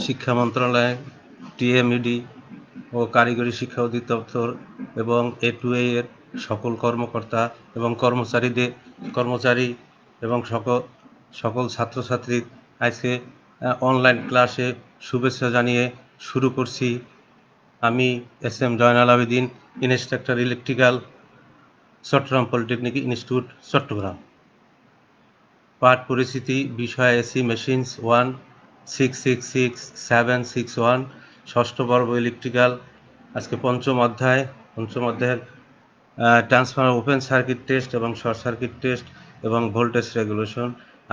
শিক্ষা মন্ত্রণালয়, টিএমইডি ও কারিগরি শিক্ষা অধিদপ্তর এবং A2A এর সকল কর্মকর্তা এবং কর্মচারী এবং সকল ছাত্রছাত্রীর আজকে অনলাইন ক্লাসে শুভেচ্ছা জানিয়ে শুরু করছি। আমি SM Joynal Abedin, instructor electrical, Chittagong polytechnic institute, Chittagong. পাঠ পরিস্থিতি, বিষয় এসি মেশিনস 1, 666, 761, ষষ্ঠ পর্ব ইলেকট্রিক্যাল। আজকে পঞ্চম অধ্যায়ের ট্রান্সফরমার ওপেন সার্কিট টেস্ট এবং শর্ট সার্কিট টেস্ট এবং ভোল্টেজ রেগুলেশন।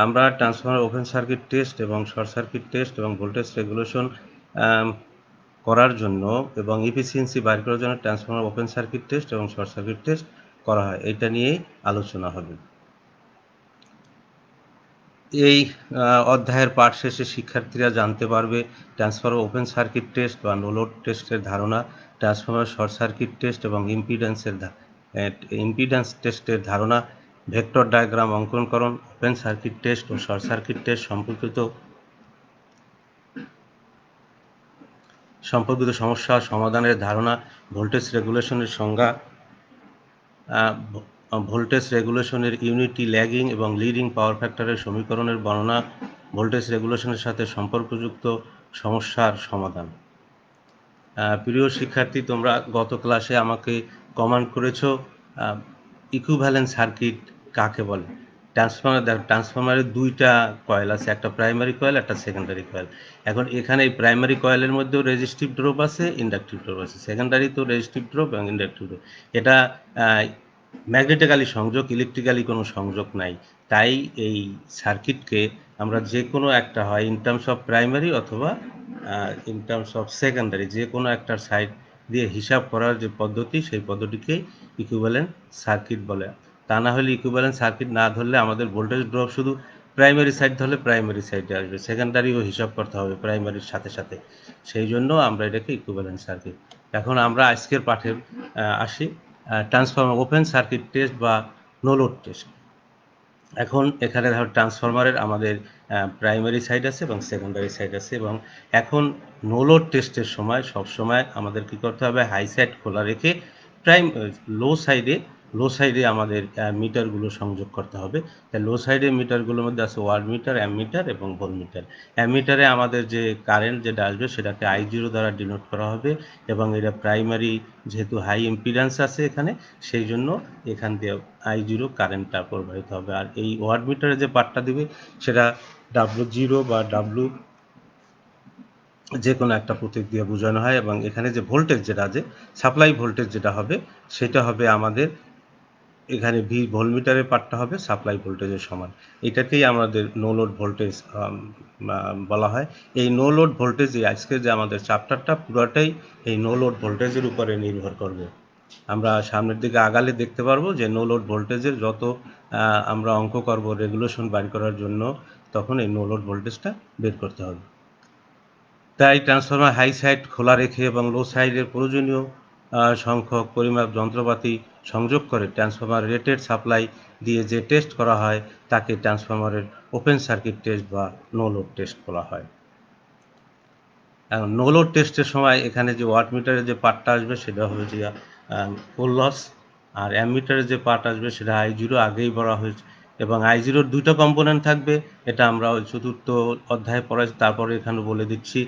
আমরা ট্রান্সফরমার ওপেন সার্কিট টেস্ট এবং শর্ট সার্কিট টেস্ট এবং ভোল্টেজ রেগুলেশন করার জন্য এবং এফিসিয়েন্সি বাইর করার জন্য ট্রান্সফরমার ওপেন সার্কিট টেস্ট এবং শর্ট সার্কিট টেস্ট করা হয়। এটা নিয়েই আলোচনা হবে। এই অধ্যায়ের পাঠ শেষে শিক্ষার্থীরা জানতে পারবে ট্রান্সফরমার ওপেন সার্কিট টেস্ট বা নো লোড টেস্টের ধারণা, ট্রান্সফরমার শর্ট সার্কিট টেস্ট এবং ইম্পিডেন্স টেস্টের ধারণা, ভেক্টর ডায়াগ্রাম অঙ্কনকরণ, ওপেন সার্কিট টেস্ট ও শর্ট সার্কিট টেস্ট সম্পর্কিত সমস্যা সমাধানের ধারণা, ভোল্টেজ রেগুলেশনের সংজ্ঞা, ভোল্টেজ রেগুলেশনের ইউনিটি, ল্যাগিং এবং লিডিং পাওয়ার ফ্যাক্টরের সমীকরণের বর্ণনা, ভোল্টেজ রেগুলেশনের সাথে সম্পর্কযুক্ত সমস্যার সমাধান। প্রিয় শিক্ষার্থী, তোমরা গত ক্লাসে আমাকে কমেন্ট করেছো ইকুইভ্যালেন্ট সার্কিট কাকে বলে। ট্রান্সফরমারের দুইটা কয়েল আছে, একটা প্রাইমারি কয়েল, একটা সেকেন্ডারি কয়েল। এখন এখানে এই প্রাইমারি কয়েলের মধ্যেও রেজিস্টিভ ড্রপ আছে, ইন্ডাকটিভ ড্রপ আছে। সেকেন্ডারি তো রেজিস্টিভ ড্রপ এবং ইন্ডাকটিভ ড্রপ। এটা ম্যাগনেটিক্যালি সংযোগ, ইলেকট্রিক্যালি কোনো সংযোগ নাই। তাই এই সার্কিটকে আমরা যে কোনো একটা হয় ইন টার্মস অফ প্রাইমারি অথবা ইন টার্মস অফ সেকেন্ডারি, যে কোনো একটার সাইড দিয়ে হিসাব করার যে পদ্ধতি, সেই পদ্ধতিকেই ইকুইভ্যালেন্ট সার্কিট বলে। তা না হলে ইকুইভ্যালেন্ট সার্কিট না ধরলে আমাদের ভোল্টেজ ড্রপ শুধু প্রাইমারি সাইড ধরলে প্রাইমারি সাইডে আসবে, সেকেন্ডারিও হিসাব করতে হবে প্রাইমারির সাথে সাথে। সেই জন্য আমরা এটাকে ইকুইভ্যালেন্ট সার্কিট। এখন আমরা আজকের পাঠে আসি ট্রান্সফরমার ওপেন সার্কিট টেস্ট বা নো লোড টেস্ট। এখন এখানে ধর ট্রান্সফরমারের আমাদের প্রাইমারি সাইড আছে এবং সেকেন্ডারি সাইড আছে, এবং এখন নো লোড টেস্টের সময় সবসময় আমাদের কী করতে হবে, হাই সাইড খোলা রেখে লো সাইডে আমাদের মিটারগুলো সংযোগ করতে হবে। তাই লো সাইডের মিটারগুলোর মধ্যে আছে ওয়াট মিটার, অ্যামমিটার এবং ভোল্টমিটার। অ্যামমিটারে আমাদের যে কারেন্ট যেটা আসবে সেটাকে I0 দ্বারা ডিনোট করা হবে, এবং এটা প্রাইমারি যেহেতু হাই ইম্পিডেন্স আছে এখানে, সেই জন্য এখান দিয়ে I0 কারেন্টটা প্রবাহিত হবে। আর এই ওয়াট মিটারে যে পার্টটা দিবে সেটা W0 বা W যে কোনো একটা প্রতীক দিয়ে বোঝানো হয়, এবং এখানে যে ভোল্টেজ যেটা আছে, সাপ্লাই ভোল্টেজ যেটা হবে, সেটা হবে আমাদের এখানে ভোল্টমিটারের পার্টটা হবে সাপ্লাই ভোল্টেজের সমান। এটাকেই আমাদের নো লোড ভোল্টেজ বলা হয়। এই নো লোড ভোল্টেজ, আজকে যে আমাদের চ্যাপ্টারটা পুরোটাই এই নো লোড ভোল্টেজের উপরে নির্ভর করবে। আমরা সামনের দিকে আগালে দেখতে পারবো যে নো লোড ভোল্টেজের যত আমরা অঙ্ক করব রেগুলেশন বাইর করার জন্য, তখন এই নো লোড ভোল্টেজটা বের করতে হবে। তাই ট্রান্সফরমার হাই সাইড খোলা রেখে এবং লো সাইডের প্রয়োজনীয় সংখ্যক পরিমাপ যন্ত্রপাতি সংযোগ করে ট্রান্সফরমার রেটেড সাপ্লাই দিয়ে যে টেস্ট করা হয় তাকে ট্রান্সফরমারের ওপেন সার্কিট টেস্ট বা নো লোড টেস্ট বলা হয়। এখন নো লোড টেস্টের সময় এখানে যে ওয়াট মিটারের যে পার্টটা আসবে সেটা হবে যে কোর লস, আর অ্যামমিটারের যে পার্ট আসবে সেটা I0 আগেই বলা হয়েছে, এবং I0 দুটো কম্পোনেন্ট থাকবে। এটা আমরা ওই চতুর্থ অধ্যায়ে পড়াইছি, তারপরে এখানে বলে দিচ্ছি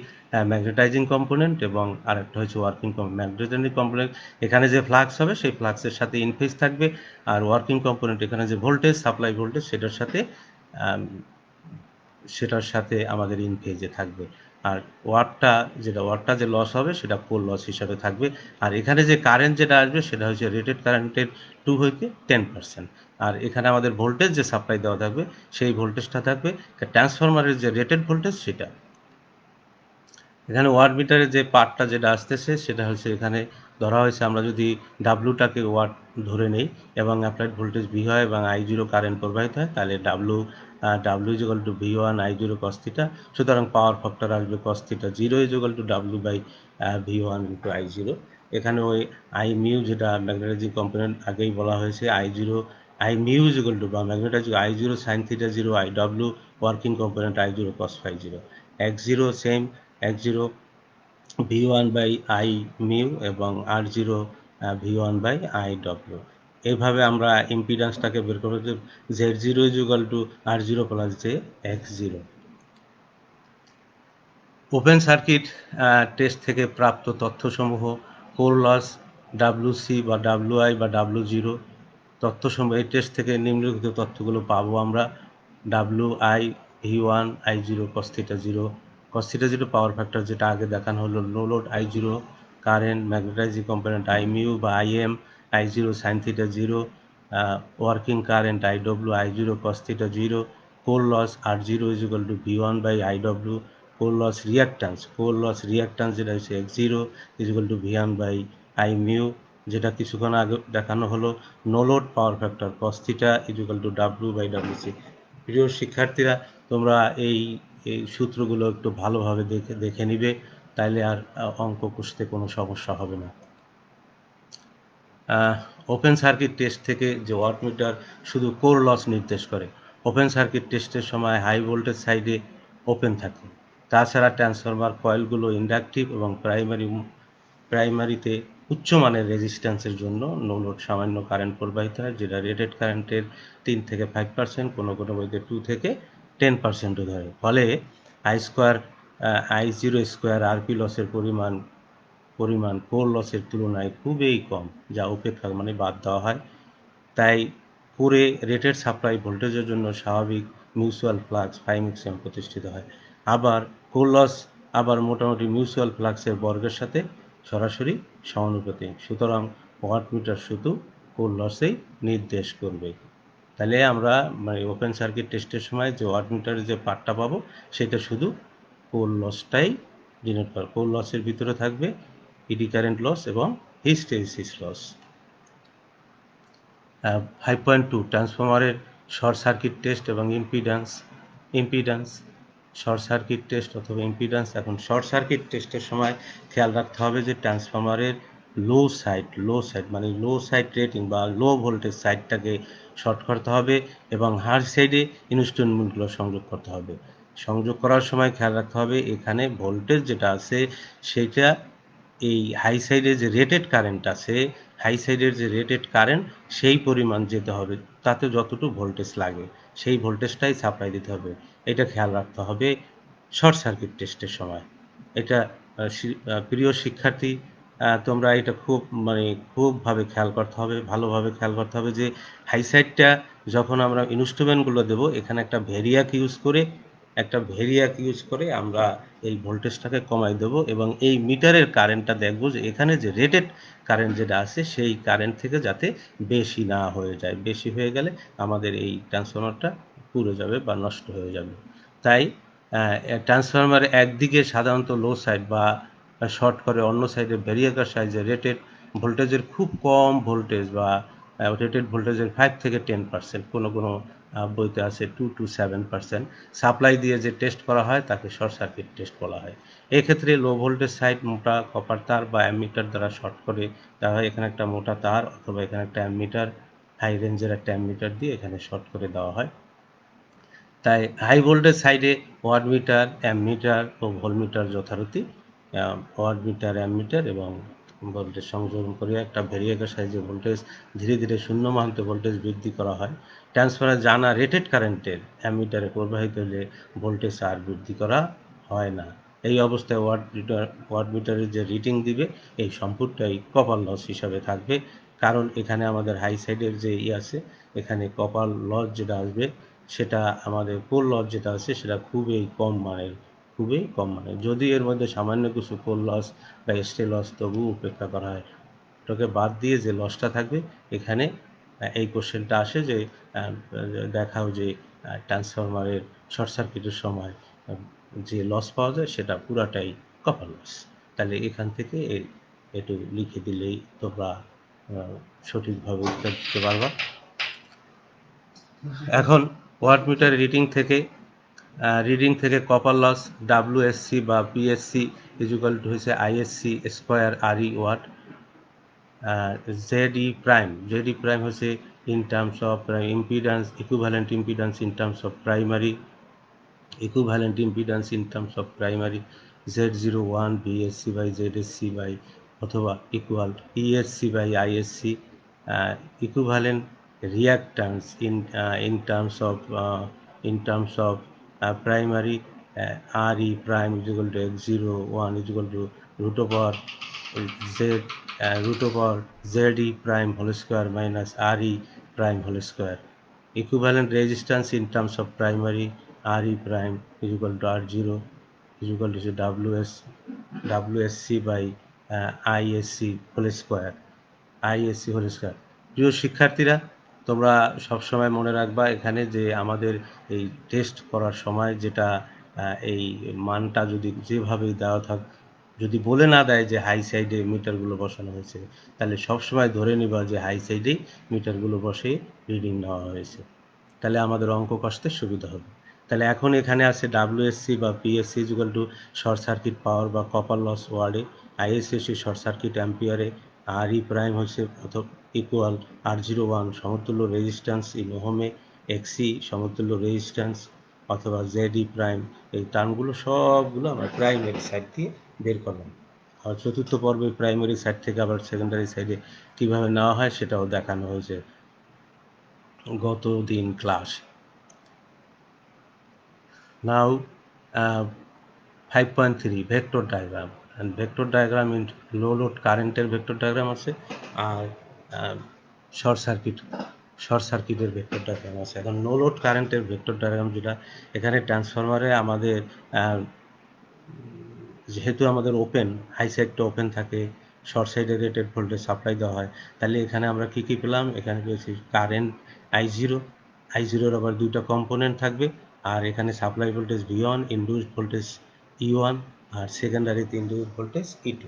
ম্যাগনেটাইজিং কম্পোনেন্ট এবং আরেকটা হচ্ছে ওয়ার্কিং ম্যাগনেটাইজিং কম্পোনেন্ট। এখানে যে ফ্লাক্স হবে সেই ফ্লাক্সের সাথে ইনফেজ থাকবে, আর ওয়ার্কিং কম্পোনেন্ট এখানে যে ভোল্টেজ, সাপ্লাই ভোল্টেজ, সেটার সাথে আমাদের ইনফেজে থাকবে। আর ওয়াটটা যে লস হবে সেটা কোর লস হিসাবে থাকবে। আর এখানে যে কারেন্ট যেটা আসবে সেটা হচ্ছে রেটেড কারেন্টের 2 হইতে 10%। আর এখানে আমাদের ভোল্টেজ যে সাপ্লাই দেওয়া থাকবে সেই ভোল্টেজটা থাকবে ট্রান্সফরমারের যে রেটেড ভোল্টেজ সেটা। এখানে ওয়াট মিটারের যে পার্টটা যেটা আসতেছে সেটা হচ্ছে, এখানে ধরা হয়েছে আমরা যদি ডাব্লুটাকে ওয়াট ধরে নেই এবং অ্যাপ্লাইড ভোল্টেজ V হয় এবং I0 কারেন্ট প্রবাহিত হয়, তাহলে W equal to V1 I0 cos θ। সুতরাং পাওয়ার ফ্যাক্টর আসবে cos θ 0 equal to W by V1 into I0। এখানে ওই I মিউ যেটা ম্যাগনেটাইজিং কম্পোনেন্ট আগেই বলা হয়েছে, I মিউ ইকুয়াল টু বা magnetizing I0 sin θ 0, IW working component I0 cos φ 0, X0 same x0 v1 by I mu এবং r0 v1 by I W. এইভাবে আমরা ইম্পিডেন্সটাকে বের করবো যে z0 is equal two r0 plus J x0। Open circuit test থেকে প্রাপ্ত তথ্যসমূহ core loss, ডাব্লুসি বা ডাব্লুআই বা ডাব্লু0 তথ্যসমূহ, এই টেস্ট থেকে নিম্নলিখিত তথ্যগুলো পাবো আমরা। W I v1 i0 cos theta 0, cos theta 0 power factor যেটা আগে দেখানো হলো, no load i0, current magnetizing component i mu বা im, i0 sin theta 0, working current iw, i0 cos theta 0, core loss r0 is equal to v1 by iw, core loss reactance যেটা হচ্ছে x0 is equal to v1 by i mu, যেটা কিছুক্ষণ আগে দেখানো হলো। No load power factor cos theta is equal to w by wc। প্রিয় শিক্ষার্থীরা, তোমরা এই সূত্রগুলো একটু ভালোভাবে দেখে নিবে, তাইলে আর অঙ্ক কষতে কোনো সমস্যা হবে না। ওপেন সার্কিট টেস্ট থেকে যে ওয়াটমিটার শুধু কোর লস নির্দেশ করে। ওপেন সার্কিট টেস্টের সময় হাই ভোল্টেজ সাইডে ওপেন থাকে। তাছাড়া ট্রান্সফরমার কয়েলগুলো ইন্ডাকটিভ এবং প্রাইমারিতে উচ্চমানের রেজিস্ট্যান্সের জন্য নো লোড সামান্য কারেন্ট প্রবাহিত হয়, যেটা রেটেড কারেন্টের 3 থেকে 5%, কোনো বইতে 2 থেকে 10% ধরে। ফলে I0 স্কোয়ার আরপি লসের পরিমাণ কোর লসের তুলনায় খুবই কম, যা উপেক্ষা মানে বাদ দেওয়া হয়। তাই কোরে রেটেড সাপ্লাই ভোল্টেজের জন্য স্বাভাবিক মিউচুয়াল ফ্লাক্স 5 এক্সএম প্রতিষ্ঠিত হয়। আবার কোর লস মোটামুটি মিউচুয়াল ফ্লাক্সের বর্গের সাথে সরাসরি সমানুপাতিক। সুতরাং ওয়াটমিটার শুধু কোর লসেই নির্দেশ করবে। তাহলে আমরা মানে ওপেন সার্কিট টেস্টের সময় যে ওয়াটমিটারের যে পার্টটা পাবো, সেটা শুধু কোর লসটাই ডিনোট করে। কোর লসের ভিতরে থাকবে ইডি কারেন্ট লস এবং হিস্টেরিসিস লস। 5.2 ট্রান্সফরমারের শর্ট সার্কিট টেস্ট এবং ইম্পিডেন্স শর্ট সার্কিট টেস্ট অথবা ইম্পিডেন্স। এখন শর্ট সার্কিট টেস্টের সময় খেয়াল রাখতে হবে যে ট্রান্সফরমারের লো সাইড মানে লো সাইড রেটিং বা লো ভোল্টেজ সাইডটাকে শর্ট করতে হবে এবং হাই সাইডে ইনস্ট্রুমেন্টগুলো সংযোগ করতে হবে। সংযোগ করার সময় খেয়াল রাখতে হবে এখানে ভোল্টেজ যেটা আছে সেটা এই হাই সাইডে যে রেটেড কারেন্ট আছে, হাই সাইডের যে রেটেড কারেন্ট সেই পরিমাণ যেতে হবে, তাতে যতটুকু ভোল্টেজ লাগে সেই ভোল্টেজটাই সাপ্লাই দিতে হবে। এটা খেয়াল রাখতে হবে শর্ট সার্কিট টেস্টের সময়। এটা প্রিয় শিক্ষার্থী, তোমরা এটা খুবভাবে খেয়াল করতে হবে, ভালোভাবে খেয়াল করতে হবে যে হাই সাইডটা যখন আমরা ইনস্ট্রুমেন্টগুলো দেবো, এখানে একটা ভেরিয়াক ইউজ করে আমরা এই ভোল্টেজটাকে কমাই দেবো এবং এই মিটারের কারেন্টটা দেখবো যে এখানে যে রেটেড কারেন্ট যেটা আছে সেই কারেন্ট থেকে যাতে বেশি না হয়ে যায়। বেশি হয়ে গেলে আমাদের এই ট্রান্সফরমারটা পুড়ে যাবে বা নষ্ট হয়ে যাবে। তাই ট্রান্সফরমারের একদিকে সাধারণত লো সাইড বা শর্ট করে, অন্য সাইডে ভেরিয়াকার সাইজে রেটেড ভোল্টেজের খুব কম ভোল্টেজ বা রেটেড ভোল্টেজের 5 থেকে 10%, কোনো বইতে আছে 2 to 7% সাপ্লাই দিয়ে যে টেস্ট করা হয় তাকে শর্ট সার্কিট টেস্ট বলা হয়। এক্ষেত্রে লো ভোল্টেজ সাইড মোটা কপার তার বা অ্যামিটার দ্বারা শর্ট করে দেওয়া হয়। এখানে একটা মোটা তার অথবা এখানে একটা অ্যামিটার, হাই রেঞ্জের একটা অ্যামিটার দিয়ে এখানে শর্ট করে দেওয়া হয়। তাই হাই ভোল্টেজ সাইডে ওয়াটমিটার, অ্যামমিটার ও ভোল্টমিটার যথারীতি ওয়াটমিটার, অ্যামমিটার এবং ভোল্টেজ সংযোজন করে একটা ভেরিয়েকার সাইজে ভোল্টেজ ধীরে ধীরে শূন্য মানতে ভোল্টেজ বৃদ্ধি করা হয়। ট্রান্সফরমারে জানা রেটেড কারেন্টের অ্যামমিটারে প্রবাহিত হলে ভোল্টেজ আর বৃদ্ধি করা হয় না। এই অবস্থায় ওয়াটমিটারের যে রিডিং দিবে এই সম্পূর্ণটাই কপার লস হিসাবে থাকবে, কারণ এখানে আমাদের হাই সাইডের যে আছে, এখানে কপার লস যেটা আসবে সেটা আমাদের কোর লস যেটা আছে সেটা খুবই কম মানের। যদি এর মধ্যে সামান্য কিছু কোর লস বা স্টে লস তবু উপেক্ষা করা হয়, ওটাকে বাদ দিয়ে যে লসটা থাকবে, এখানে এই কোশ্চেনটা আসে যে দেখাও যে ট্রান্সফরমারের শর্ট সার্কিটের সময় যে লস পাওয়া যায় সেটা পুরাটাই কপার লস। তাহলে এখান থেকে একটু লিখে দিলেই তোমরা সঠিকভাবে উত্তর দিতে পারবা। এখন ওয়াটমিটার রিডিং থেকে কপার লস ডাব্লিউএসসি বা পিএসসি ইকুয়াল টু হয়েছে আইএসসি স্কোয়ার আরই ওয়াট। জেডই প্রাইম হচ্ছে in terms of impedance, equivalent impedance in terms of primary, Z01 BSC by ZSC by অথবা equal ESC by ISC, equivalent reactance in terms of primary RE prime is equal to X01 is equal to root over Z root over ZE prime whole square minus RE prime whole square. Equivalent resistance in terms of primary RE prime is equal to R0 is equal to WSC by ISC whole square. ISC whole square. প্রিয় শিক্ষার্থীরা, তোমরা সবসময় মনে রাখবা এখানে যে আমাদের এই টেস্ট করার সময় যেটা এই মানটা যদি যেভাবেই দেওয়া থাক, যদি বলে না দেয় যে হাই সাইডে মিটারগুলো বসানো হয়েছে, তাহলে সবসময় ধরে নিবা যে হাই সাইডেই মিটারগুলো বসে রিডিং নেওয়া হয়েছে, তাহলে আমাদের অঙ্ক কষতে সুবিধা হবে। তাহলে এখন এখানে আছে ডাব্লিউএসসি বা PSC equal two short circuit পাওয়ার বা কপার লস ওয়ার্ডে, আইএসএসসি শর্ট সার্কিট অ্যাম্পিয়ারে, আর ই প্রাইম হচ্ছে ইকুয়াল R01 সমতুল্য রেজিস্ট্যান্স ইন ওহমে, এক্সি সমতুল্য রেজিস্ট্যান্স অথবা জেড ই প্রাইম। এই টার্মগুলো সবগুলো আমরা প্রাইমারি সাইড দিয়ে বের করলাম। আর চতুর্থ পর্বে প্রাইমারি সাইড থেকে আবার সেকেন্ডারি সাইডে কীভাবে নেওয়া হয় সেটাও দেখানো হয়েছে গত দিন class. Now 5.3 vector diagram, and vector diagram in low load কারেন্টের ভেক্টর ডায়াগ্রাম আছে আর শর্ট সার্কিটের ভেক্টর ডায়াগ্রাম আছে। এখন নো লোড কারেন্টের ভেক্টর ডায়াগ্রাম যেটা, এখানে ট্রান্সফরমারে আমাদের যেহেতু আমাদের ওপেন, হাই সাইডটা ওপেন থাকে, শর্ট সাইডে রেটেড ভোল্টেজ সাপ্লাই দেওয়া হয়, তাহলে এখানে আমরা কী কী পেলাম? এখানে পেয়েছি কারেন্ট I0 আবার দুইটা কম্পোনেন্ট থাকবে, আর এখানে supply voltage V1, induced voltage E1 আর সেকেন্ডারিতে ইনডিউসড ভোল্টেজ E2।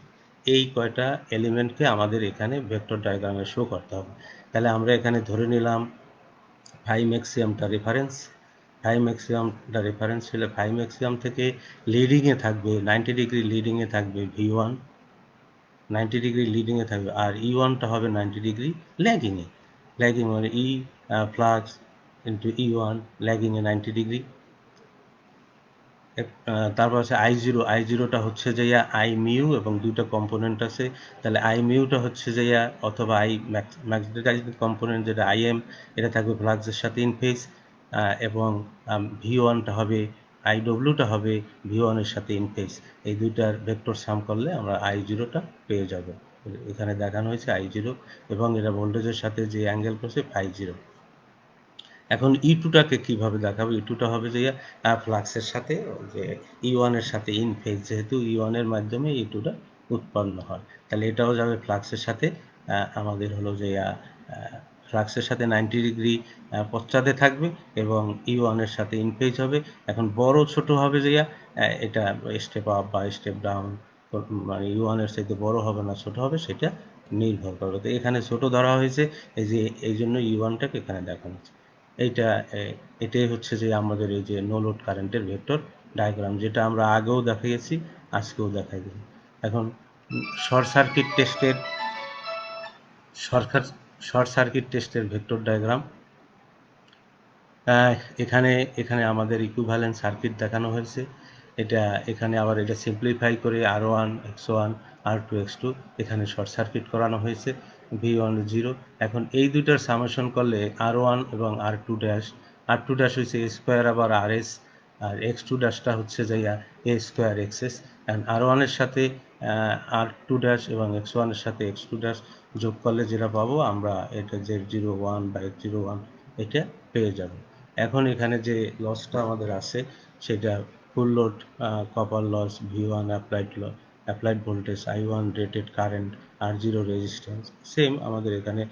এই কয়টা এলিমেন্টকে আমাদের এখানে ভেক্টর ডায়াগ্রামে শো করতে হবে। তাহলে আমরা এখানে ধরে নিলাম ফাই ম্যাক্সিমামটা রেফারেন্স হলে ফাই ম্যাক্সিমাম থেকে লিডিংয়ে থাকবে 90 ডিগ্রি লিডিংয়ে থাকবে V1, 90 ডিগ্রি লিডিংয়ে থাকবে, আর E1টা হবে 90 ডিগ্রি ল্যাগিং মানে E ফ্লাক্স ইন্টু E1 ল্যাগিংয়ে 90 ডিগ্রি। তারপর আছে I0টা হচ্ছে যে আই মিউ এবং দুইটা কম্পোনেন্ট আছে, তাহলে আই মিউটা হচ্ছে যে অথবা আই ম্যাগনেটাইজড কম্পোনেন্ট যেটা IM, এটা থাকবে ফ্লাক্সের সাথে ইন ফেজ, এবং V1টা হবে IWটা হবে V1 এর সাথে ইন ফেজ। এই দুইটার ভেক্টর সাম করলে আমরা I0টা পেয়ে যাব। এখানে দেখানো হয়েছে I0 এবং এটা ভোল্টেজের সাথে যে অ্যাঙ্গেল করছে φ0। এখন E2টাকে কীভাবে দেখাবো? E2টা হবে যে ফ্লাক্সের সাথে যে E1 এর সাথে ইন ফেজ, যেহেতু E1 এর মাধ্যমে E2টা উৎপন্ন হয়, তাহলে এটাও যাবে ফ্লাক্সের সাথে, আমাদের হলো যে ফ্লাক্সের সাথে 90 ডিগ্রি পশ্চাতে থাকবে এবং E1 এর সাথে ইন ফেজ হবে। এখন বড় ছোট হবে যে এটা স্টেপ আপ বা স্টেপ ডাউন, মানে E1 এর সাথে বড় হবে না ছোট হবে সেটা নির্ভর করবে। তো এখানে ছোট ধরা হয়েছে, এই জন্য E1টাকে এখানে দেখানো হচ্ছে। এটাই হচ্ছে যে আমাদের এই যে নো লোড কারেন্টের ভেক্টর ডায়াগ্রাম, যেটা আমরা আগেও দেখিয়েছি, আজকেও দেখাই দিই। এখন শর্ট সার্কিট টেস্টের ভেক্টর ডায়াগ্রাম, এখানে আমাদের ইকুইভ্যালেন্ট সার্কিট দেখানো হয়েছে। এখানে আবার এটা সিম্পলিফাই করে R1 X1 R2 X2 এখানে শর্ট সার্কিট করানো হয়েছে V1 0। এখন এই দুইটার সামেশন করলে R1 এবং R2 ড্যাশ হচ্ছে A স্কোয়ার আবার RS, আর X2 ড্যাশটা হচ্ছে যাইয়া A square XS। And R1 এর সাথে R2 ড্যাশ এবং X1 এর সাথে X2 ড্যাশ যোগ করলে যেটা পাবো আমরা, এটা Z01 বা X01 এটা পেয়ে যাব। এখন এখানে যে লসটা আমাদের আছে সেটা full load copper loss, V1 applied voltage, I1 rated current, R0 resistance. Same আমাদের এখানে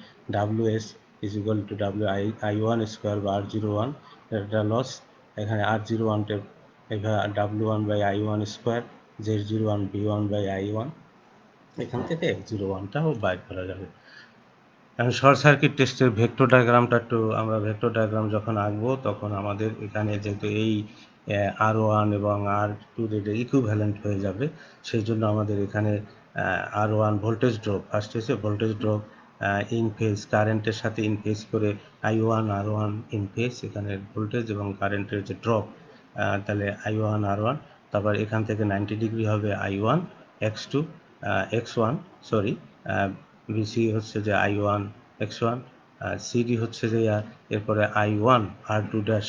WS is equal to I1 square বা R01 এটা লস। এখানে R01টা এখানে W1 by I1 square, Z01 V1 by I1, এখান থেকে X01টাও বাইর করা যাবে। এখন শর্ট সার্কিট টেস্টের ভেক্টর ডায়াগ্রামটা আমরা ভেক্টর ডায়াগ্রাম যখন আঁকবো তখন আমাদের এখানে যেহেতু এই R1 এবং R2 এটা ইকুইভ্যালেন্ট হয়ে যাবে, সেই জন্য আমাদের এখানে R1 ভোল্টেজ ড্রপ, ফার্স্ট হচ্ছে ভোল্টেজ ড্রপ ইন ফেজ, কারেন্টের সাথে ইন ফেজ করে I1 R1 ইন ফেজ, এখানে ভোল্টেজ এবং কারেন্টের যে ড্রপ, তাহলে I1 R1 তারপর এখান থেকে 90 ডিগ্রি হবে I1 X2 X1 sorry, BC হচ্ছে যে I1 X1, সিডি হচ্ছে যে এরপরে I1 R2 dash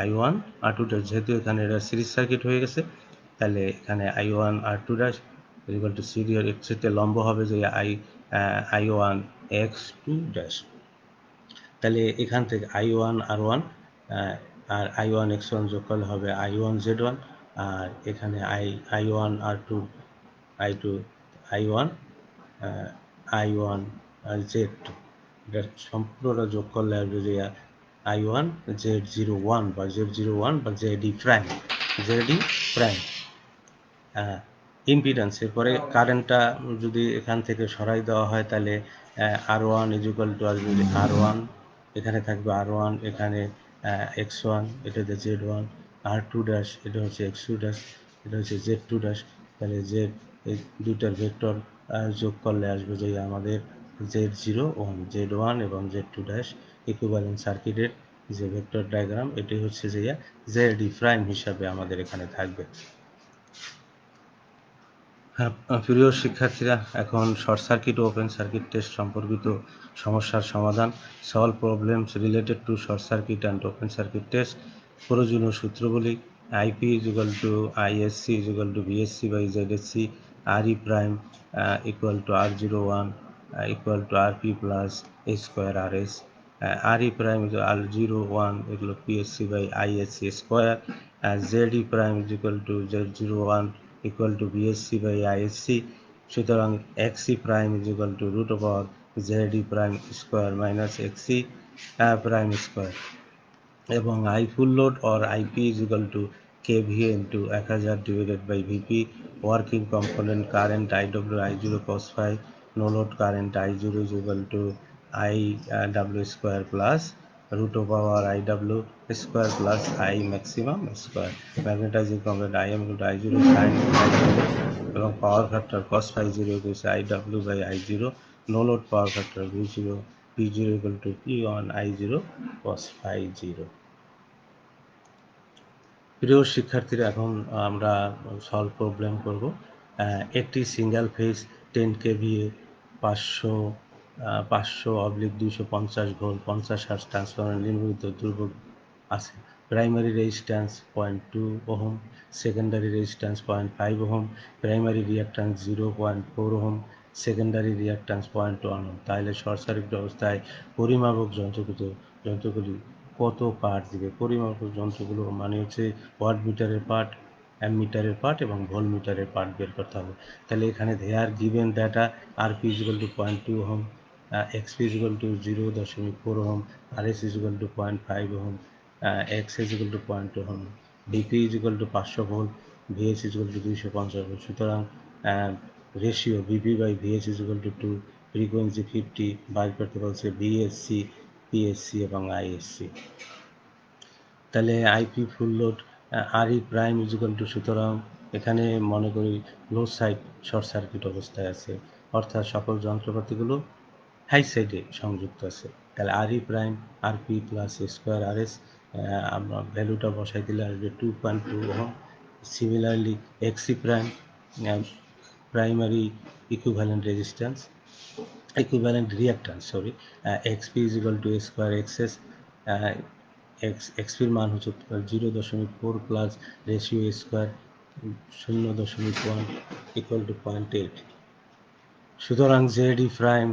I1 R2 dash, যেহেতু এখানে এটা সিরিজ সার্কিট হয়ে গেছে তাহলে এখানে I1 R2 dash equal to CD এর সাথে লম্ব হবে যে I1 X2 ড্যাশ। তাহলে এখান থেকে I1 R1 আর I1 X1 যোগ করলে হবে I1 Z1, আর এখানে I1 R2 I2 I1 I1 Z2, এটা সম্পূর্ণটা যোগ করলে আসবে যে I1 Z01 বা Z01 বা ZD prime, ZD prime. Impedance, এরপরে কারেন্টটা যদি এখান থেকে সরাই দেওয়া হয় তাহলে R1 ইকুয়াল টু আসবে R1, এখানে থাকবে R1, এখানে X1, এটা হচ্ছে Z1, R2 ড্যাশ এটা হচ্ছে X2 ড্যাশ, এটা হচ্ছে Z2 ড্যাশ। তাহলে এই দুইটার ভেক্টর যোগ করলে আসবে যে আমাদের Z01 Z1 এবং Z2 ড্যাশ ইকুইভ্যালেন্ট সার্কিটের যে ভেক্টর ডায়াগ্রাম, এটি হচ্ছে যে ZD প্রাইম হিসাবে আমাদের এখানে থাকবে। হ্যাঁ, প্রিয় শিক্ষার্থীরা, এখন শর্ট সার্কিট ও ওপেন সার্কিট টেস্ট সম্পর্কিত সমস্যার সমাধান, solve problems related to short circuit and open circuit test. প্রয়োজনীয় সূত্রগুলি: IP equal to ISC equal to VSC by ZSC, R E prime equal to R01 equal to RP plus a square R S, R E prime R01 এগুলো PSC by ISC square, Z E prime equal to Z01 equal to VSC by ISC. সুতরাং এক্সি prime equal to root over Z E prime square minus XE prime square, এবং I full load or IP equal to KVA into 1000 divided by VP. Working component current IW I0 cos phi, no load current I0 equal to I W square plus root over IW square plus I maximum square. Magnetising component IM equal to I0 sine I0, এবং power factor cos phi 0 equal to IW by I0। No load power factor P0 equal to P1 I0 cos phi 0। প্রিয় শিক্ষার্থীরা, এখন আমরা solve problem করব। একটি single phase 10 KVA 500/250 volt 50 hertz transformer নিম্নলিখিত ধ্রুবক আছে। Primary resistance 0.2 ohm, secondary resistance 0.5 ohm, primary reactance 0.4 ohm, secondary reactance 0.1 ohm. তাহলে শর্ট সার্কিট অবস্থায় পরিমাপক যন্ত্রগুলি কত পার্ট দিবে? পরিমাপক যন্ত্রগুলো মানে হচ্ছে ওয়াট মিটারের পার্ট, অ্যামমিটারের পার্ট এবং ভোল্টমিটারের পার্ট বের করতে হবে। তাহলে এখানে there given data RP equal to 0.2 ohm, XP equal to 0.4 ohm, RS equal to 0.5 ohm, X equal to 0.2 ohm, DP equal to 500 volt, VS equal to 250 volt. সুতরাং ratio VP by VS equal to 2, frequency 50 বাইর করতে বলছে VSC, PSC এবং ISC. তাহলে IP full load R E prime equal to, সুতরাং এখানে মনে করি লো সাইড শর্ট সার্কিট অবস্থায় আছে, অর্থাৎ সকল যন্ত্রপাতিগুলো হাই সাইডে সংযুক্ত আছে। তাহলে R E prime RP plus square R S, আমরা ভ্যালুটা বসাই দিলে আসবে 2.2 ohm. Similarly XE prime primary equivalent resistance equivalent reactance, sorry, xp is equal to a square xs, xp এর মান হচ্ছে 0.4 plus ratio a square 0.1 equal to 0.8। সুতরাং ZE prime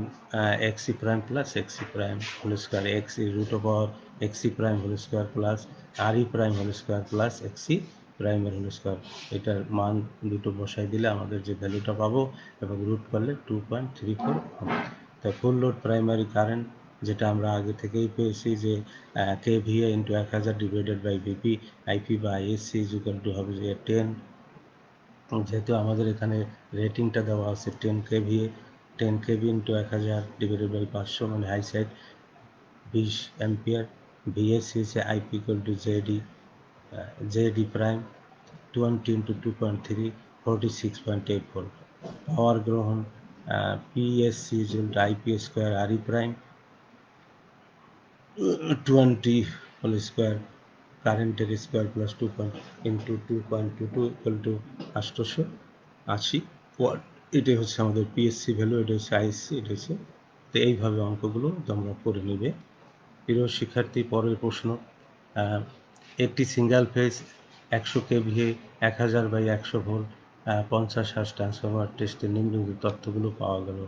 XE prime plus XE prime whole square XE root over XE prime whole square plus R E prime whole square plus এক্সি প্রাইমের whole square. এটার মান দুটো বসাই দিলে আমাদের যে ভ্যালুটা পাবো এবং রুট করলে 2.34 হবে। তাই ফুল লোড প্রাইমারি কারেন্ট, যেটা আমরা আগে থেকেই পেয়েছি যে KVA into 1000 divided by VP, IP বা আইএসসি ইকুয়াল টু হবে যে 10। যেহেতু আমাদের এখানে রেটিংটা দেওয়া আছে 10 KVA, 10 KV into 1000 divided by 500 মানে হাই সাইড 20 অ্যাম্পিয়ার। ভিএসসি হচ্ছে IP equal to Z E prime 20 into 2.3 46.8 volt. Power গ্রহণ PSC equal to IP square R E prime 20 whole square কারেন্টের square plus 2.22 equal to 880 watt. এটাই হচ্ছে আমাদের PSC value, এটা হচ্ছে ISC, এটা হচ্ছে। তো এইভাবে অঙ্কগুলো তোমরা করে নিবে। প্রিয় শিক্ষার্থী, পরের প্রশ্ন, একটি single phase 100 KVA 1000/100 volt 50 hertz transformer টেস্টে নিম্নলিখিত তথ্যগুলো পাওয়া গেল।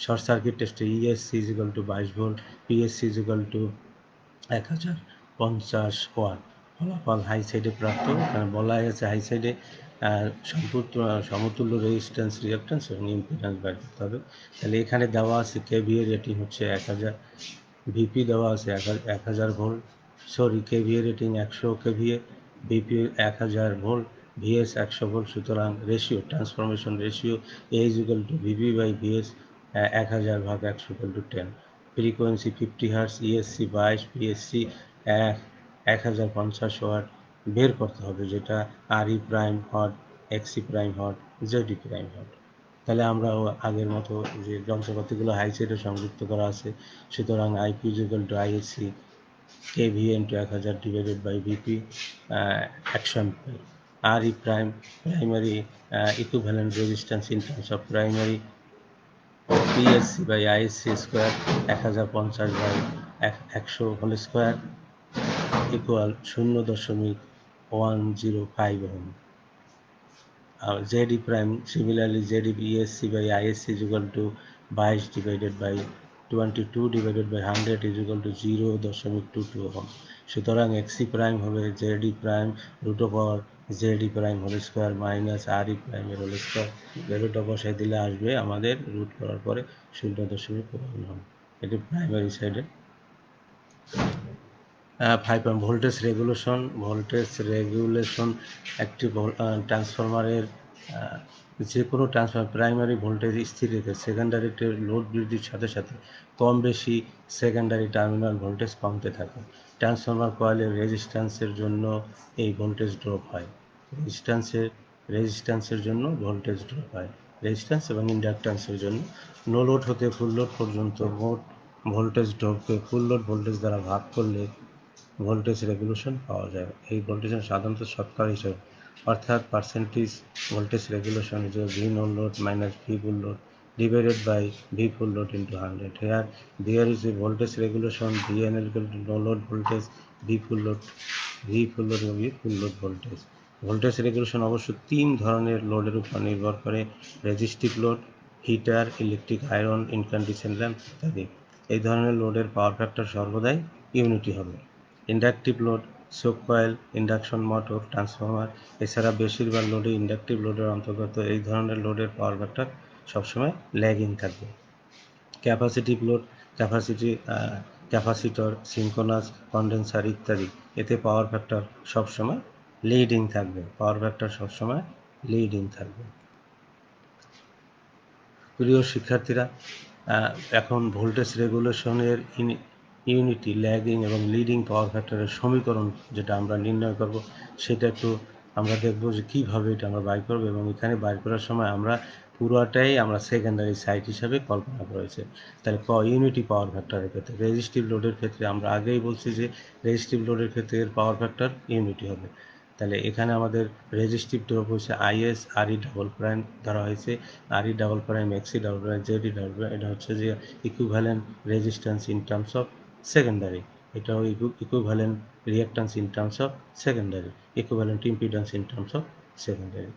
শর্ট সার্কিট টেস্টে ESC equal to 22 volt, PSC equal to 1050 watt. ফলাফল হাই সাইডে প্রাপ্ত, এখানে বলা হয়েছে হাই সাইডে সমতুল্য রেজিস্ট্যান্স, রিঅ্যাক্ট্যান্স এবং ইম্পিডেন্স বের করতে হবে। তাহলে এখানে দেওয়া আছে কেভিএ রেটিং হচ্ছে 1000, ভিপি দেওয়া আছে 1000 volt, KVA rating 100 KVA, VP 1000 volt, VS 100 volt. সুতরাং ratio, transformation ratio a is equal to VV by VS 1000/100 equal to 10। Frequency 50 hertz, ESC 22, PSC 1050 watt বের করতে হবে, যেটা R E prime hot, X E prime hot, Z E prime hot. তাহলে আমরা আগের মতো যে যন্ত্রপাতিগুলো হাই সাইডে সংযুক্ত করা আছে, সুতরাং IP equal to ISC KVA into 1000 divided by VP 100 ampere. R E primary equivalent resistance in terms of primary PSC by ISC square 1050/100 whole square equal 0.105 ohm. ZE prime, similarly ZE ESC by ISC is equal to 22 divided by 22 divided by 100 is equal to 0.22 ohm. সুতরাং XC prime হবে ZE prime root over ZE prime whole square minus RE প্রাইমের whole square. ভ্যালুটা বসাই দিলে আসবে আমাদের root করার পরে 0.1 ওহম। এটি প্রাইমারি সাইডে। 5 ভোল্টেজ রেগুলেশন একটি ট্রান্সফরমারের যে কোনো ট্রান্সফরমার প্রাইমারি ভোল্টেজ স্থির রেখে সেকেন্ডারিতে লোড বৃদ্ধির সাথে সাথে কম বেশি সেকেন্ডারি টার্মিনাল ভোল্টেজ কমতে থাকে। ট্রান্সফরমার কয়েলের রেজিস্ট্যান্সের জন্য এই ভোল্টেজ ড্রপ হয়। রেজিস্ট্যান্সের জন্য ভোল্টেজ ড্রপ হয়, রেজিস্ট্যান্স এবং ইন্ডাকট্যান্সের জন্য। নো লোড হতে ফুল লোড পর্যন্ত মোট ভোল্টেজ ড্রপকে ফুল লোড ভোল্টেজ দ্বারা ভাগ করলে ভোল্টেজ রেগুলেশন পাওয়া যায়। এই ভোল্টেজের সাধারণত শতকরা হিসাবে, অর্থাৎ percentage voltage regulation is V no load minus V full load divided by V full load into 100. Here there is a voltage regulation VNL equal to no load voltage, V full load full load voltage. Voltage regulation অবশ্য 3 ধরনের লোডের উপর নির্ভর করে: resistive load, heater, electric iron, incandescent lamp ইত্যাদি। এই ধরনের লোডের পাওয়ার ফ্যাক্টর সর্বদাই ইউনিটি হবে। Inductive load, choke coil, induction motor, transformer এছাড়া বেশিরভাগ লোডই ইন্ডাকটিভ লোডের অন্তর্গত। এই ধরনের লোডের পাওয়ার ফ্যাক্টর সবসময় ল্যাগিং থাকবে। Capacitive load, capacitor, synchronous, condenser ইত্যাদি, এতে পাওয়ার ফ্যাক্টর সবসময় লিডিং থাকবে। প্রিয় শিক্ষার্থীরা, এখন ভোল্টেজ রেগুলেশনের ইউনিটি, ল্যাগিং এবং লিডিং পাওয়ার ফ্যাক্টরের সমীকরণ যেটা আমরা নির্ণয় করব, সেটা একটু আমরা দেখব যে কীভাবে এটা আমরা বাইর করব। এবং এখানে বাইর করার সময় আমরা পুরোটাই আমরা সেকেন্ডারি সাইট হিসাবে কল্পনা করেছি। তাহলে ইউনিটি পাওয়ার ফ্যাক্টরের ক্ষেত্রে, রেজিস্টিভ লোডের ক্ষেত্রে আমরা আগেই বলছি যে রেজিস্টিভ লোডের ক্ষেত্রে এর পাওয়ার ফ্যাক্টর ইউনিটি হবে। তাহলে এখানে আমাদের রেজিস্টিভ ড্রপ হচ্ছে আইএস আরই ডাবল প্রাইম ধরা হয়েছে, R E double prime, X E double prime, Z E double prime. এটা হচ্ছে যে equivalent resistance in terms of secondary, এটাও equivalent reactance in terms of secondary, equivalent impedance in terms of secondary.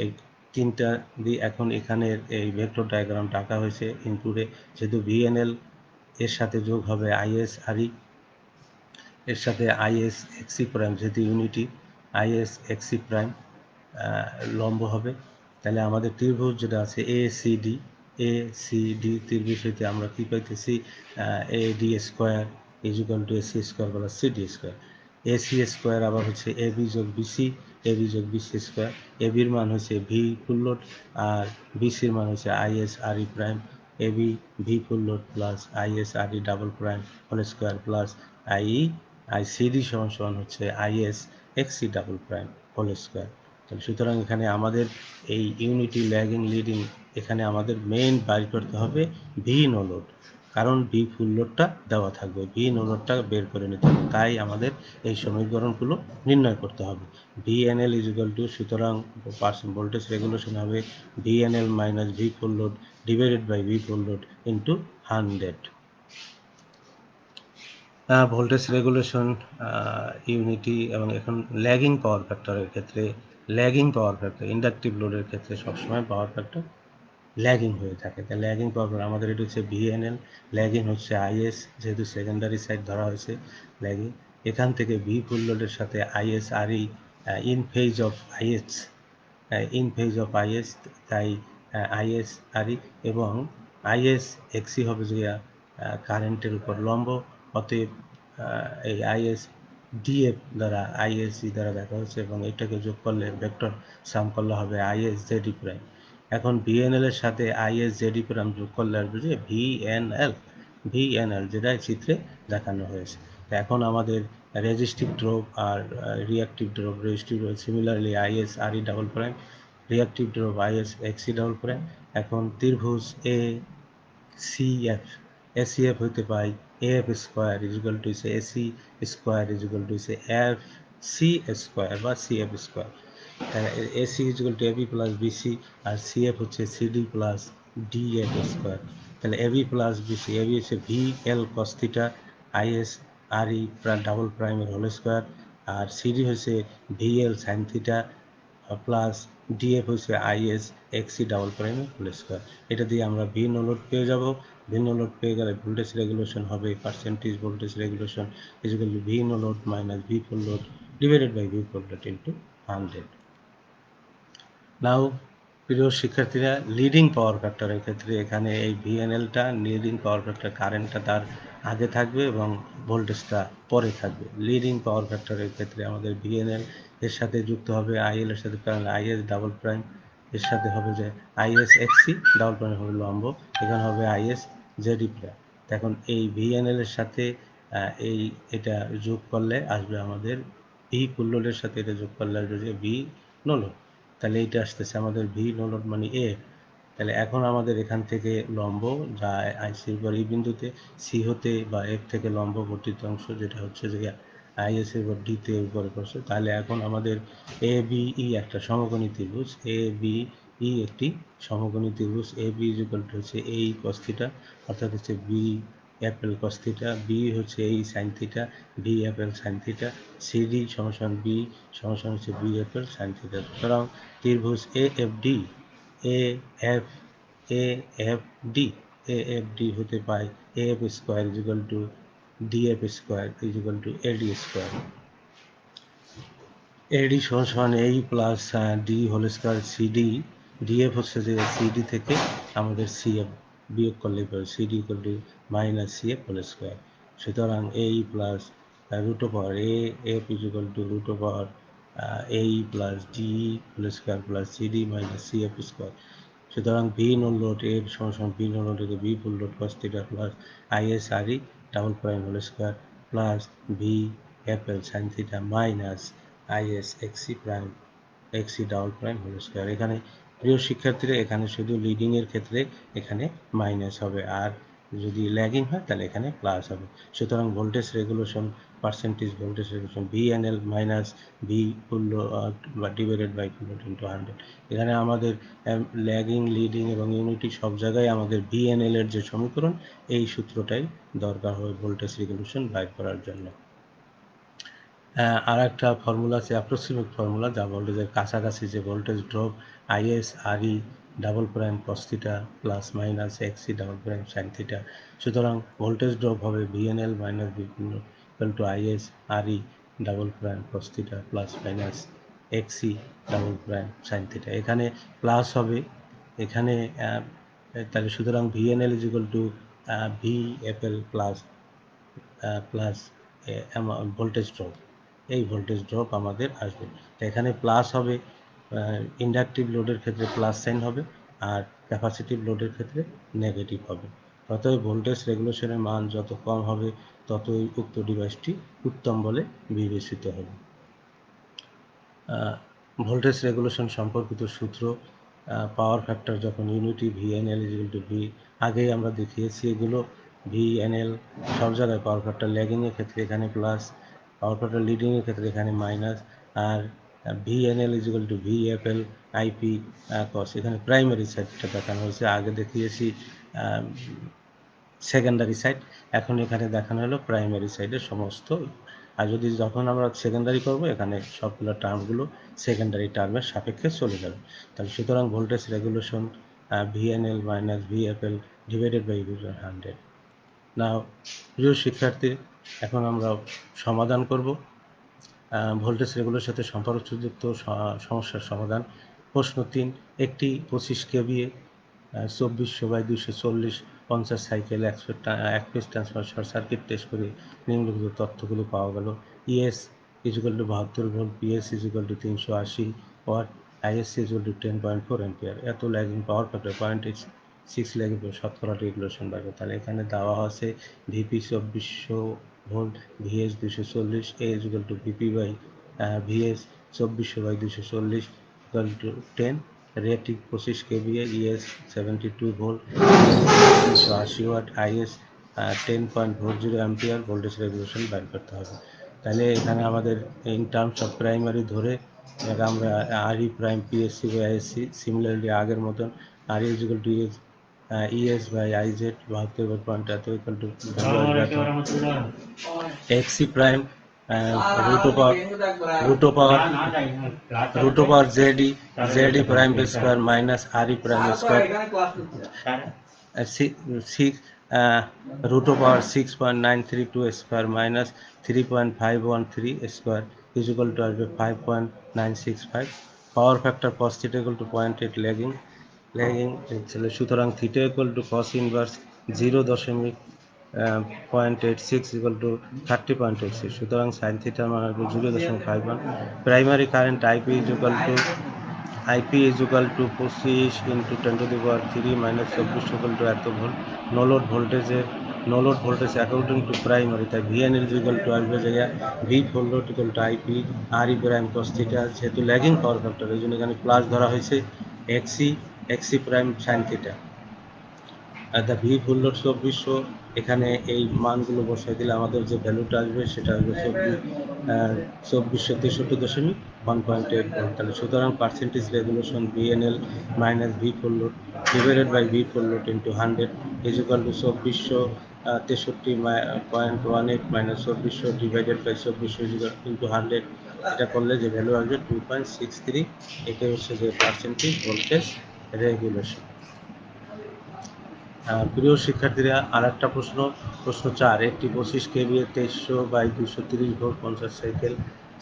এই তিনটা দিয়ে এখন এখানের এই ভেক্টর ডায়াগ্রামটা আঁকা হয়েছে ইনপুটে। যেহেতু ভিএনএল এর সাথে যোগ হবে আইএস আরই, এর সাথে আইএস এক্সি প্রাইম, যেহেতু ইউনিটি আইএস এক্সি প্রাইম লম্ব হবে। তাহলে আমাদের ত্রিভুজ যেটা আছে এ সি ডি ত্রিভুজ হইতে আমরা কী পাইতেছি, A D square is equal to AC square plus CD square. AC square আবার হচ্ছে এবি যোগ বিসি, এবি যোগ বিসি স্কোয়ার। এবির মান হচ্ছে ভি ফুল লোড আর বিসির মান হচ্ছে IS R E prime. AB V full load plus IS R E double prime whole square plus ICD সমান হচ্ছে IS X E double prime whole square. সুতরাং এখানে আমাদের এই ইউনিটি, ল্যাগিং, লিডিং, এখানে আমাদের মেইন বাইর করতে হবে ভি নো লোড। কারণ ভি ফুল লোডটা দেওয়া থাকবে, ভি নো লোডটা বের করে নিতে হবে। তাই আমাদের এই সমীকরণগুলো নির্ণয় করতে হবে। V N L is equal to, সুতরাং ভোল্টেজ রেগুলেশন হবে V N L minus V full load divided by V full load into 100। Voltage regulation unity এবং এখন ল্যাগিং পাওয়ার ফ্যাক্টরের ক্ষেত্রে, ল্যাগিং পাওয়ার ফ্যাক্টর ইন্ডাকটিভ লোডের ক্ষেত্রে সবসময় পাওয়ার ফ্যাক্টর ল্যাগিং হয়ে থাকে। তাই ল্যাগিং পাওয়ার আমাদের এটা হচ্ছে ভিএনএল, ল্যাগিং হচ্ছে আইএস, যেহেতু সেকেন্ডারি সাইড ধরা হয়েছে ল্যাগিং। এখান থেকে ভি ফুল লোডের সাথে IS R E in phase of IS, in phase of IS, তাই আইএস আর ই এবং আইএস এক্সি হবে যে কারেন্টের উপর লম্ব, অতএব এই আইএস ডিএফ দ্বারা আইএসি দ্বারা দেখা হচ্ছে এবং এটাকে যোগ করলে ভেক্টর সাম করলে হবে আইএস জেডি প্রাইম। এখন ভিএনএল এর সাথে আইএস জেডি প্রাইম যোগ করলে আসবে যে ভিএনএল যেটা চিত্রে দেখানো হয়েছে। এখন আমাদের রেজিস্টিভ ড্রপ আর reactive drop, resistive similarly IS R E double prime, reactive drop IS X E double prime. এখন ত্রিভুজ এ সিএফ, এসিএফ হইতে পাই F square is equal to AC square is equal to F C square বা CF square. AC is equal to AB plus BC আর CF হচ্ছে CD plus DF square. তাহলে AB plus BC, AB হচ্ছে V L cos theta is R E double প্রাইমের whole square, আর CD হচ্ছে V এল sine theta plus DF হচ্ছে IS X E double প্রাইমের whole square. এটা দিয়ে আমরা ভি নো লোড পেয়ে যাব। ভি নো লোড পেয়ে গেলে ভোল্টেজ রেগুলেশন হবে percentage voltage regulation is equal to V no load minus V full load divided by V full load into 100। Now প্রিয় শিক্ষার্থীরা, লিডিং পাওয়ার ফ্যাক্টরের ক্ষেত্রে এখানে এই ভিএনএলটা লিডিং পাওয়ার ফ্যাক্টর, কারেন্টটা তার আগে থাকবে এবং ভোল্টেজটা পরে থাকবে। লিডিং পাওয়ার ফ্যাক্টরের ক্ষেত্রে আমাদের ভিএনএল এর সাথে যুক্ত হবে আইএল এর সাথে আইএস ডাবল প্রাইম, এর সাথে হবে যে আইএস এক্সি ডাবল প্রাইম হবে লম্ব, এখানে হবে আইএস জেডি প্রাইম। এখন এই ভিএনএল এর সাথে এই এটা যোগ করলে আসবে আমাদের ভি ফুল লোডের সাথে এটা যোগ করলে আসবে যে ভি নো লোড। তাহলে এইটা আসতেছে আমাদের ভি নো লোড মানে এ। তাহলে এখন আমাদের এখান থেকে লম্ব যা আইসির উপর এই বিন্দুতে সি হতে বা এফ থেকে লম্ব গঠিত অংশ যেটা হচ্ছে যে আইএস এর উপর ডিতে উপরে পড়ছে। তাহলে এখন আমাদের এ বি ই একটা সমকোণী ত্রিভুজ, এ বি ই একটি সমকোণী ত্রিভুজ। A B is equal to হচ্ছে এই কস থিটা, অর্থাৎ হচ্ছে B F L cos theta, B হচ্ছে এই sine theta, B F L sine theta, CD সমান বি সমান হচ্ছে B F L sine theta. সুতরাং ত্রিভুজ A F D, A F A F D, A F D হতে পাই A F square is equal to D F square is equal to AD square. এডি সমান এই plus D whole square CD, DF হচ্ছে যে সিডি থেকে আমাদের CF বিয়োগ করলে পাবে CD equal to minus CF whole square. সুতরাং এই plus root over A F is equal to root over এই plus D whole square plus CD minus CF square. সুতরাং ভি নো লোড এর সমান ভি নো লোড থেকে V full load cos theta plus IS R E double prime whole square plus V F L sine theta minus IS X E prime X E double prime whole square. এখানে প্রিয় শিক্ষার্থীরা এখানে শুধু leading এর ক্ষেত্রে এখানে minus হবে, আর যদি ল্যাগিং হয় তাহলে এখানে প্লাস হবে। সুতরাং voltage regulation percentage voltage regulation VNL minus V full বা ডিভাইডেড বাই ফুল ইন্টু 100। এখানে আমাদের ল্যাগিং লিডিং এবং ইউনিটি সব জায়গায় আমাদের ভিএনএল এর যে সমীকরণ এই সূত্রটাই দরকার হয় ভোল্টেজ রেগুলেশন বাইর করার জন্য। আর একটা ফর্মুলা আছে অ্যাপ্রক্সিমেট ফর্মুলা, যা ভোল্টেজের কাছাকাছি যে voltage drop IS R E double prime cos theta plus minus X E double prime sine theta. সুতরাং ভোল্টেজ ড্রপ হবে VNL minus V equal to IS R E double prime cos theta plus minus X E double prime sine theta. এখানে plus হবে এখানে, তাহলে সুতরাং VNL is equal to V F L plus plus voltage drop, এই voltage drop আমাদের আসবে। এখানে plus হবে ইন্ডাকটিভ লোডের ক্ষেত্রে প্লাস সাইন হবে আর ক্যাপাসিটিভ লোডের ক্ষেত্রে নেগেটিভ হবে। অতএব ভোল্টেজ রেগুলেশনের মান যত কম হবে ততই উক্ত ডিভাইসটি উত্তম বলে বিবেচিত হবে। ভোল্টেজ রেগুলেশন সম্পর্কিত সূত্র, পাওয়ার ফ্যাক্টর যখন unity VNL is equal to V, আগেই আমরা দেখিয়েছি এগুলো। VNL সব জায়গায় পাওয়ার ফ্যাক্টর ল্যাগিংয়ের ক্ষেত্রে এখানে প্লাস, পাওয়ার ফ্যাক্টর লিডিংয়ের ক্ষেত্রে এখানে মাইনাস, আর VNL is equal to VFL IP cos. এখানে প্রাইমারি সাইডটা দেখানো হয়েছে, আগে দেখিয়েছি সেকেন্ডারি সাইড, এখন এখানে দেখানো হলো প্রাইমারি সাইডের সমস্ত। আর যদি যখন আমরা সেকেন্ডারি করব, এখানে সবগুলো টার্মগুলো সেকেন্ডারি টার্মের সাপেক্ষে চলে যাবে। তাহলে সুতরাং voltage regulation VNL minus VFL divided by 100। Now প্রিয় শিক্ষার্থী, এখন আমরা সমাধান করব ভোল্টেজ রেগুলের সাথে সম্পর্কযুক্ত সমস্যার সমাধান। প্রশ্ন 3, একটি 25 কেভিএ 2400/240 50 সাইকেল এক phase transfer short circuit test করে নিম্নলিখিত তথ্যগুলো পাওয়া গেল। ES is equal to 72 volt, PS is equal to 380 watt, ISC is equal to 10.4 ampere. এত ল্যাগিং পাওয়ার ফ্যাক্টর 0.6 ল্যাগিং শতকরা রেগুলেশন পাবে। তাহলে এখানে দেওয়া আছে VP 2400 volt, VS 240, A is equal to VP by VS 2400/240 equal to 10, rating 25 KVA, ES 72 volt, 380 watt, IS 10.40 ampere. Voltage regulation বের করতে হবে। তাহলে এখানে আমাদের ইন টার্মস অফ প্রাইমারি ধরে আমরা RE prime PSC by ISC, similarly আগের মতন RE is equal to ES by IZ 72 এত equal to XC prime root over ZE prime square minus RE prime square 6.932 square minus 3.513 square is equal to 5.965. Power factor cos theta equal to 0.8 lagging সুতরাং theta equal to cos inverse 0.86 equal to 30.86, সুতরাং sin theta মান হবে 0.51। Primary current IP is equal to 25 into 10 to the power 3 minus 24 equal to এত volt. No load voltage according to primary, তাই VNL is equal to আসবে জায়গা V full load equal to IP RE prime cos theta, যেহেতু lagging power factor এই জন্য এখানে plus ধরা হয়েছে XC prime sin theta। The V full load 2400, এখানে এই মানগুলো বসাই দিলে আমাদের যে ভ্যালুটা আসবে সেটা আসবে 2463.1.8 ভোল্ট। তাহলে সুতরাং percentage regulation VNL minus V full load divided by V full load into 100 is equal to 2463.18 minus 2400 divided by 2400 into 100। এটা করলে যে ভ্যালু আসবে 2.63। এটাই হচ্ছে যে পার্সেন্টেজ ভোল্টেজ রেগুলেশন। প্রিয় শিক্ষার্থীরা, আর একটা প্রশ্ন 4, একটি 25 কেভিএ 2300/230 ভোল্ট 50 সাইকেল।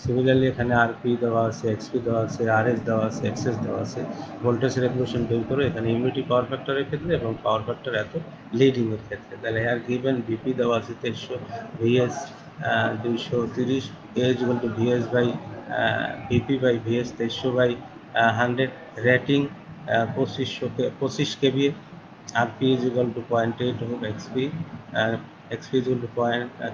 সিমিলারলি এখানে আরপি দেওয়া আছে, এক্সপি দেওয়া আছে, RS দেওয়া আছে, এক্সএস দেওয়া আছে। ভোল্টেজ রেগুলেশন বের করে এখানে ইউনিটি পাওয়ার ফ্যাক্টরের ক্ষেত্রে এবং পাওয়ার ফ্যাক্টর এত লিডিংয়ের ক্ষেত্রে। তাহলে হেয়ার গিভেন ভিপি দেওয়া আছে 2300, VS 230, A is equal to VS by VP by VS 2300/100, rating 25 KVA, RP is equal to 0.8 ohm, XP is equal to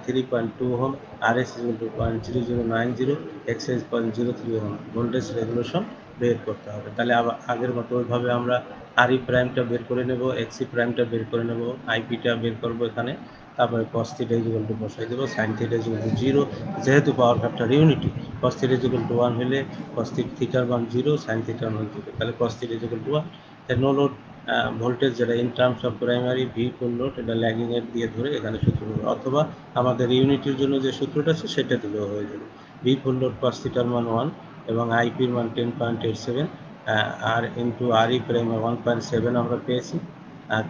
3.2 ohm, RS is equal to 0.0090, XS 0.03 ohm। Voltage regulation বের করতে হবে। তাহলে আবার আগের মতো ওইভাবে আমরা RE প্রাইমটা বের করে নেব, XC প্রাইমটা বের করে নেব, IPটা বের করব এখানে, তারপরে cos theta is equal to বসাই দেবো, sin theta is equal to 0, যেহেতু power factor unity cos theta is equal to 1 হলে cos theta মান 0, sin theta মান 0, তাহলে cos theta is equal to 1। No load voltage যেটা in terms of primary V full load, এটা lagging এর দিয়ে ধরে এখানে সূত্র নেবে, অথবা আমাদের ইউনিটির জন্য যে সূত্রটা আছে সেটা দিলেও হয়ে যাবে। V full load cos theta মান 1 এবং আইপির মান 10.87 আর ইন্টু RE প্রাইম 1.7 আমরা পেয়েছি।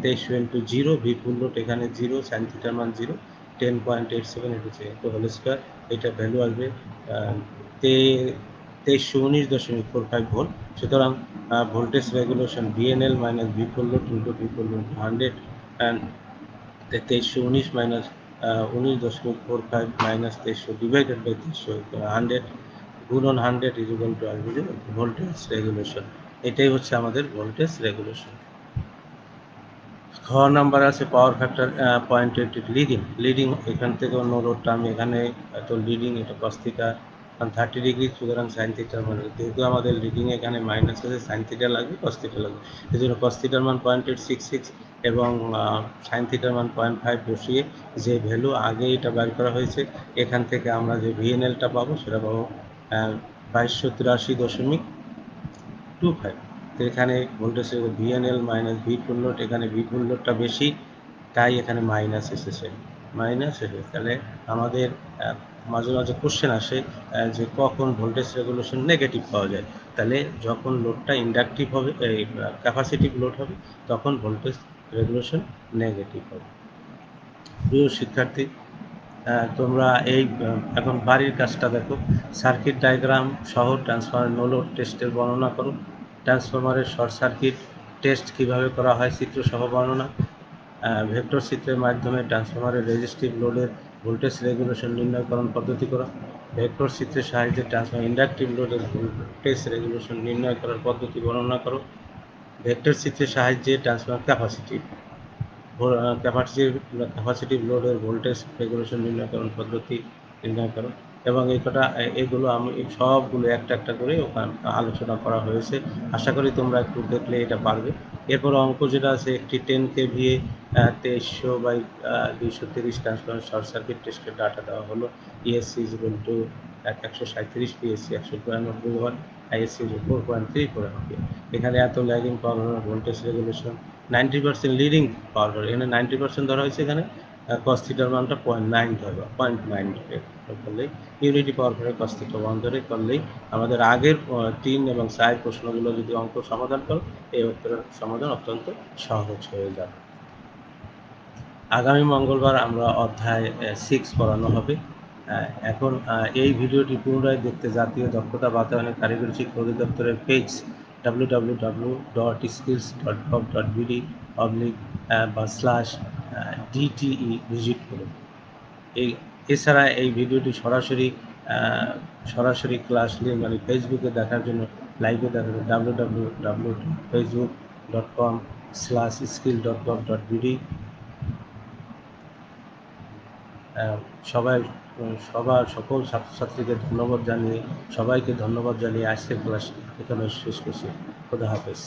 23 ইন্টু 0, ভি ফুল লোড এখানে 0, সাইন থিটার মান 0, 10.87 হচ্ছে তো হোল স্কোয়ার। এটা ভ্যালু আসবে 2319.45 ভোল্ট। সুতরাং voltage regulation VNL minus V full load into V full load 100 and 2319 minus 19.45 minus 2300 divided by 100 গুণন 100 ইজ ইকুয়াল টু আসবে যে ভোল্টেজ রেগুলেশন। এটাই হচ্ছে আমাদের ভোল্টেজ রেগুলেশন। খ নাম্বার আছে পাওয়ার ফ্যাক্টর 0.8 লিডিং। এখান থেকে অন্য লোডটা আমি এখানে এত লিডিং, এটা cos theta কারণ 30 ডিগ্রি সুতরাং সাইন থিটার মান, যেহেতু আমাদের রিডিং এখানে মাইনাস আছে, সাইন থিটা লাগবে, কস থিটা লাগবে, এই জন্য কস থিটার মান 0.866 এবং সাইন থিটার মান 0.5 বসিয়ে যে ভ্যালু আগে এটা বের করা হয়েছে, এখান থেকে আমরা যে ভিএনএলটা পাবো সেটা পাবো 2283.25। তো এখানে voltage VNL minus V full load, এখানে ভি ফুল লোডটা বেশি, তাই এখানে মাইনাস এসেছে, তাহলে আমাদের মাঝে মাঝে কোশ্চেন আসে যে কখন ভোল্টেজ রেগুলেশন নেগেটিভ পাওয়া যায়। তাহলে যখন লোডটা ইন্ডাকটিভ হবে, এই ক্যাপাসিটিভ লোড হবে, তখন ভোল্টেজ রেগুলেশন নেগেটিভ হবে। প্রিয় শিক্ষার্থী, তোমরা এই এখন বাড়ির কাজটা দেখো। সার্কিট ডায়াগ্রাম সহ ট্রান্সফরমার নো লোড টেস্টের বর্ণনা করো। ট্রান্সফরমারের শর্ট সার্কিট টেস্ট কিভাবে করা হয় চিত্র সহ বর্ণনা। ভেক্টর চিত্রের মাধ্যমে ট্রান্সফরমারের রেজিস্টিভ লোডের ভোল্টেজ রেগুলেশন নির্ণয়করণ পদ্ধতি করা। ভেক্টর চিত্রের সাহায্যে ট্রান্সফরমার ইন্ডাকটিভ লোডের ভোল্টেজ রেগুলেশন নির্ণয় করার পদ্ধতি বর্ণনা করো। ভেক্টর চিত্রের সাহায্যে ট্রান্সফরমার ক্যাপাসিটিভ লোডের ভোল্টেজ রেগুলেশন নির্ণয়করণ পদ্ধতি নির্ণয় করো। এবং এগুলো আমি সবগুলো একটা একটা করে ওখানে আলোচনা করা হয়েছে। আশা করি তোমরা একটু দেখলে এটা পারবে। এরপর অঙ্ক যেটা আছে, একটি 10 কেভিএ 2300/230 ট্রান্সফরমার শর্ট সার্কিট টেস্টের ডাটা দেওয়া হলো। ESC equal to 137, PSC 192 watt, ISC 4.34 ampere. এখানে এত lagging power voltage regulation 90% leading power, এখানে 90% ধরা হয়েছে, এখানে কস থিটার মানটা 0.9 ধরবে, 0.9 ধরে করলেই ইউনিটি পাওয়ার করে কস থিটা 1 ধরে করলেই আমাদের আগের 3 এবং 4 প্রশ্নগুলো যদি অঙ্ক সমাধান করো, এই উত্তরের সমাধান অত্যন্ত সহজ হয়ে যাবে। আগামী মঙ্গলবার আমরা অধ্যায় 6 পড়ানো হবে। এখন এই ভিডিওটি পুনরায় দেখতে জাতীয় দক্ষতা বাতায়নের কারিগরি শিক্ষা অধিদপ্তরের পেজ www.skills.gov.bd/DTE ভিজিট করুন। এছাড়া এই ভিডিওটি সরাসরি ক্লাস নিয়ে মানে ফেসবুকে দেখার জন্য, লাইভে দেখার জন্য www.facebook.com/skill.gov.bd। সকল ছাত্রছাত্রীকে সবাইকে ধন্যবাদ জানিয়ে আজকের ক্লাস এখানে শেষ করছি। খোদা হাফেজ।